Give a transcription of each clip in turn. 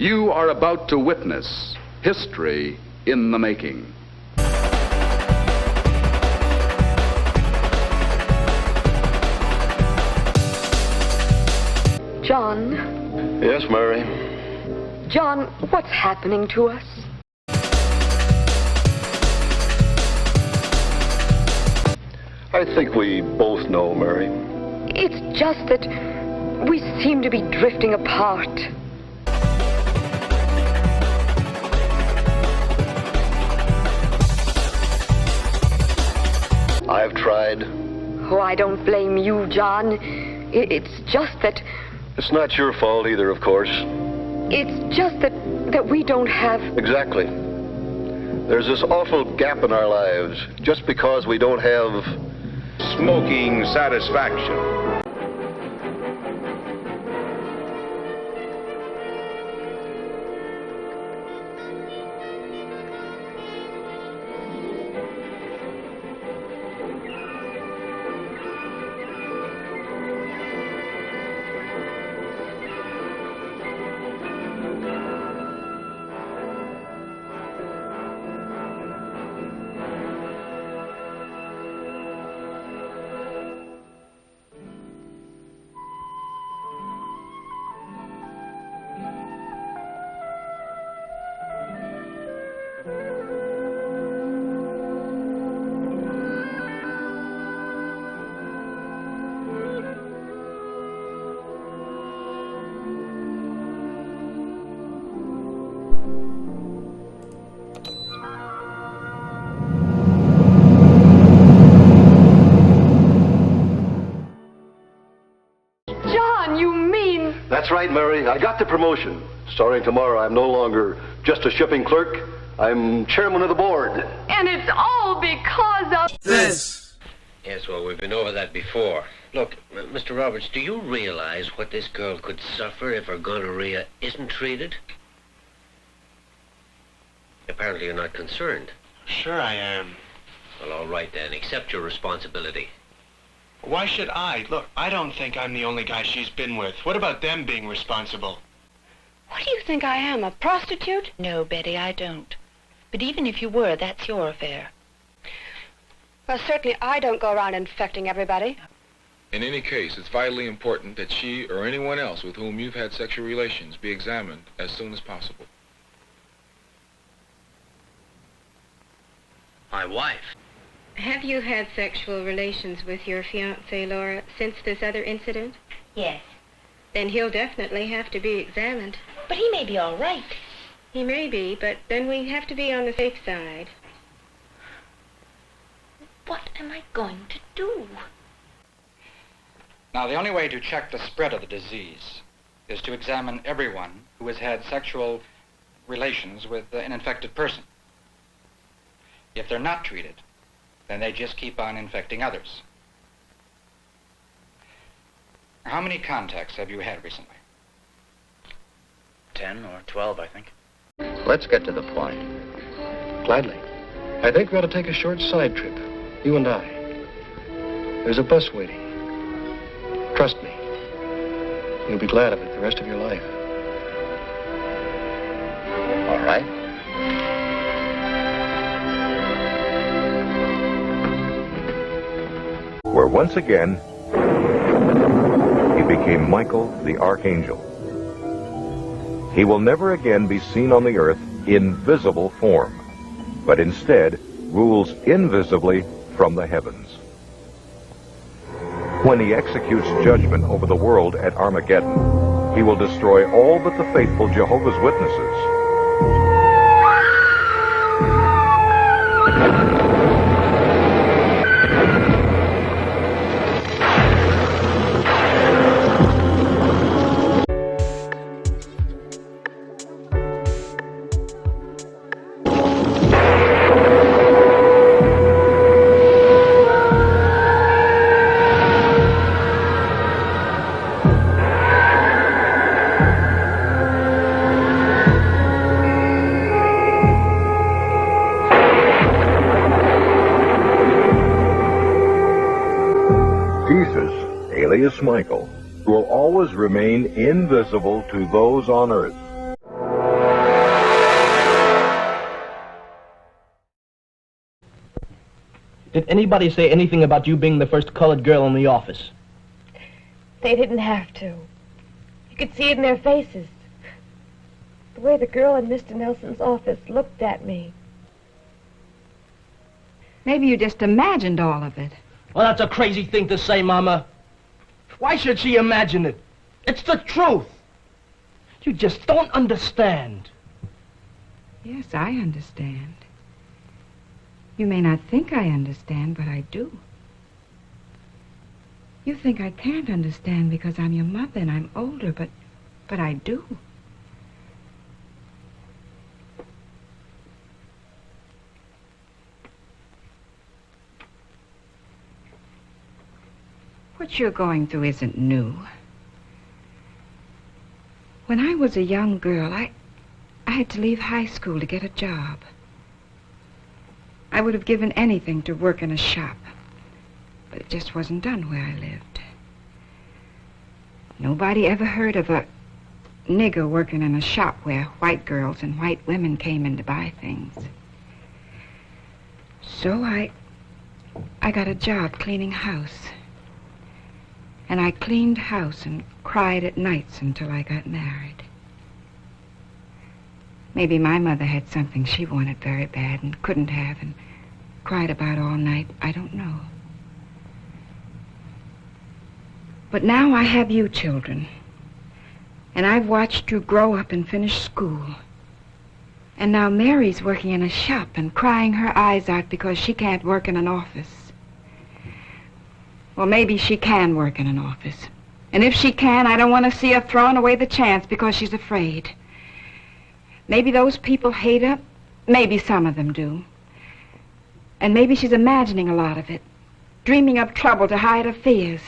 You are about to witness history in the making. John. Yes, Mary? John, what's happening to us? I think we both know, Mary. It's just that we seem to be drifting apart. I've tried. Oh, I don't blame you, John. It's just that... It's not your fault either, of course. It's just that we don't have... Exactly. There's this awful gap in our lives just because we don't have... smoking satisfaction. That's right, Mary. I got the promotion. Starting tomorrow, I'm no longer just a shipping clerk. I'm chairman of the board. And it's all because of... this. Yes, well, we've been over that before. Look, Mr. Roberts, do you realize what this girl could suffer if her gonorrhea isn't treated? Apparently you're not concerned. Sure I am. Well, all right then. Accept your responsibility. Why should I? Look, I don't think I'm the only guy she's been with. What about them being responsible? What do you think I am, a prostitute? No, Betty, I don't. But even if you were, that's your affair. Well, certainly I don't go around infecting everybody. In any case, it's vitally important that she or anyone else with whom you've had sexual relations be examined as soon as possible. My wife. Have you had sexual relations with your fiancé, Laura, since this other incident? Yes. Then he'll definitely have to be examined. But he may be all right. He may be, but then we have to be on the safe side. What am I going to do? Now, the only way to check the spread of the disease is to examine everyone who has had sexual relations with an infected person. If they're not treated, then they just keep on infecting others. How many contacts have you had recently? 10 or 12, I think. Let's get to the point. Gladly. I think we ought to take a short side trip, you and I. There's a bus waiting. Trust me. You'll be glad of it the rest of your life. All right. Where once again, he became Michael the Archangel. He will never again be seen on the earth in visible form, but instead rules invisibly from the heavens. When he executes judgment over the world at Armageddon, he will destroy all but the faithful Jehovah's Witnesses. Michael will always remain invisible to those on earth. Did anybody say anything about you being the first colored girl in the office? They didn't have to. You could see it in their faces. The way the girl in Mr. Nelson's office looked at me. Maybe you just imagined all of it. Well, that's a crazy thing to say, Mama. Why should she imagine it? It's the truth. You just don't understand. Yes, I understand. You may not think I understand, but I do. You think I can't understand because I'm your mother and I'm older, but I do. What you're going through isn't new. When I was a young girl, I had to leave high school to get a job. I would have given anything to work in a shop, but it just wasn't done where I lived. Nobody ever heard of a nigger working in a shop where white girls and white women came in to buy things. So I got a job cleaning house. And I cleaned house and cried at nights until I got married. Maybe my mother had something she wanted very bad and couldn't have and cried about all night. I don't know. But now I have you children. And I've watched you grow up and finish school. And now Mary's working in a shop and crying her eyes out because she can't work in an office. Well, maybe she can work in an office. And if she can, I don't want to see her throwing away the chance because she's afraid. Maybe those people hate her. Maybe some of them do. And maybe she's imagining a lot of it, dreaming up trouble to hide her fears.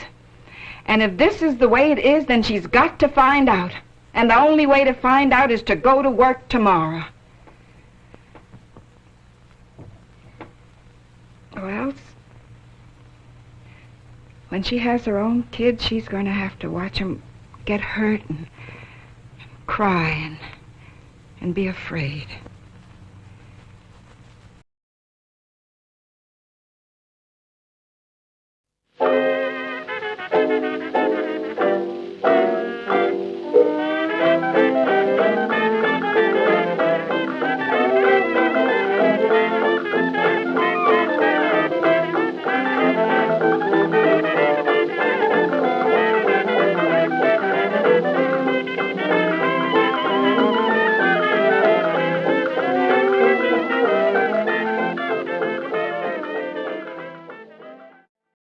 And if this is the way it is, then she's got to find out. And the only way to find out is to go to work tomorrow. Or else, when she has her own kids, she's going to have to watch them get hurt and cry and be afraid.